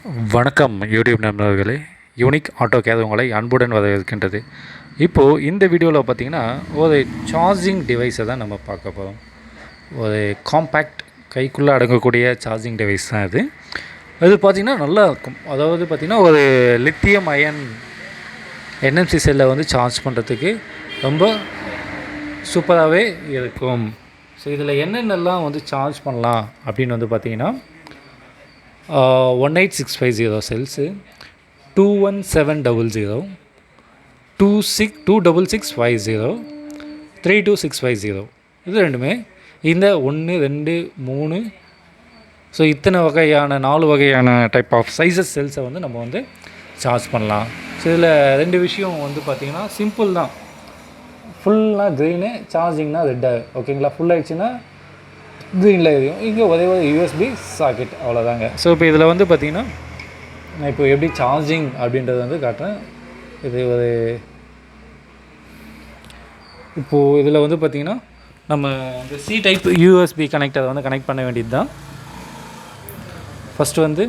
வணக்கம் யூடியூப் நண்பர்களே. Unique auto care உங்களை அன்புடன் வரவேற்கின்றது. இப்போது இந்த வீடியோவில் பார்த்திங்கன்னா ஒரு சார்ஜிங் டிவைஸை தான் நம்ம பார்க்க போகிறோம். ஒரு காம்பேக்ட் கைக்குள்ளே அடங்கக்கூடிய சார்ஜிங் டிவைஸ் தான் இது. அது பார்த்திங்கன்னா நல்லா இருக்கும். அதாவது பார்த்திங்கன்னா ஒரு லித்தியம் அயன் என்எம்சி செல்லை வந்து சார்ஜ் பண்ணுறதுக்கு ரொம்ப சூப்பராகவே இருக்கும். ஸோ இதில் என்னென்னலாம் வந்து சார்ஜ் பண்ணலாம் அப்படின்னு வந்து பார்த்திங்கன்னா 18650 செல்ஸு, 21700, 26650, 32650 இது ரெண்டுமே இந்த 1 2 3 ஸோ இத்தனை வகையான 4 வகையான டைப் ஆஃப் சைஸஸ் செல்ஸை வந்து நம்ம வந்து சார்ஜ் பண்ணலாம். ஸோ இதில் ரெண்டு விஷயம் வந்து பார்த்திங்கன்னா சிம்பிள் தான். ஃபுல்லாக க்ரீனு, சார்ஜிங்னா ரெட்டு. ஓகேங்களா? ஃபுல் ஆகிடுச்சுன்னா க்ரீனில் எரியும். இங்கே ஒரே ஒரு யூஎஸ்பி சாக்கெட், அவ்வளோதாங்க. ஸோ இப்போ இதில் வந்து பார்த்திங்கன்னா நான் இப்போ எப்படி சார்ஜிங் அப்படின்றது வந்து காட்டுறேன். இது ஒரு இப்போது இதில் வந்து பார்த்திங்கன்னா நம்ம இந்த சி டைப் யூஎஸ்பி கனெக்டரை வந்து கனெக்ட் பண்ண வேண்டியது தான். ஃபஸ்ட்டு வந்து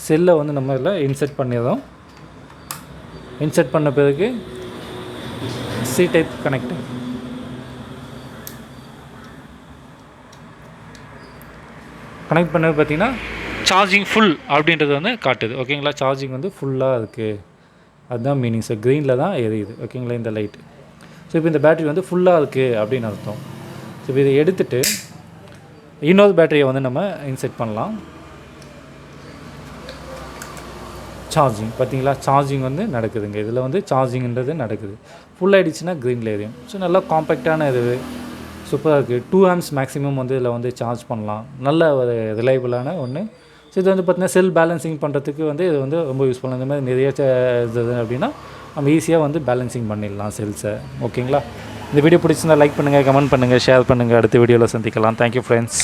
செல்லை வந்து நம்ம இதில் இன்செர்ட் பண்ணிடுறோம். இன்செர்ட் பண்ண பிறகு சி டைப் கனெக்டர் கனெக்ட் பண்ணது பார்த்திங்கன்னா சார்ஜிங் ஃபுல் அப்படின்றது வந்து காட்டுது. ஓகேங்களா? சார்ஜிங் வந்து ஃபுல்லாக இருக்குது, அதுதான் மீனிங். ஸோ க்ரீனில் தான் எரியுது. ஓகேங்களா? இந்த லைட். ஸோ இப்போ இந்த பேட்டரி வந்து ஃபுல்லாக இருக்குது அப்படின்னு அர்த்தம். ஸோ இப்போ இதை எடுத்துகிட்டு இன்னொரு பேட்டரியை வந்து நம்ம இன்செர்ட் பண்ணலாம். சார்ஜிங் பார்த்திங்களா? சார்ஜிங் வந்து நடக்குதுங்க. இதில் வந்து சார்ஜிங்கிறது நடக்குது. ஃபுல் ஆகிடுச்சுன்னா க்ரீனில் எரியும். ஸோ நல்லா காம்பேக்டான இது, சூப்பராக இருக்குது. 2 amps மேக்ஸிமம் வந்து இதில் வந்து சார்ஜ் பண்ணலாம். நல்ல ஒரு ரிலையபிளான ஒன்று. ஸோ இது வந்து பார்த்திங்கன்னா செல் பேலன்சிங் பண்ணுறதுக்கு வந்து இது வந்து ரொம்ப யூஸ் பண்ணலாம். இந்த மாதிரி நிறைய இது அப்படின்னா நம்ம ஈஸியாக வந்து பேலன்சிங் பண்ணிடலாம் செல்ஸை. ஓகேங்களா? இந்த வீடியோ பிடிச்சிருந்தால் லைக் பண்ணுங்கள், கமெண்ட் பண்ணுங்கள், ஷேர் பண்ணுங்கள். அடுத்த வீடியோவில் சந்திக்கலாம். Thank you friends.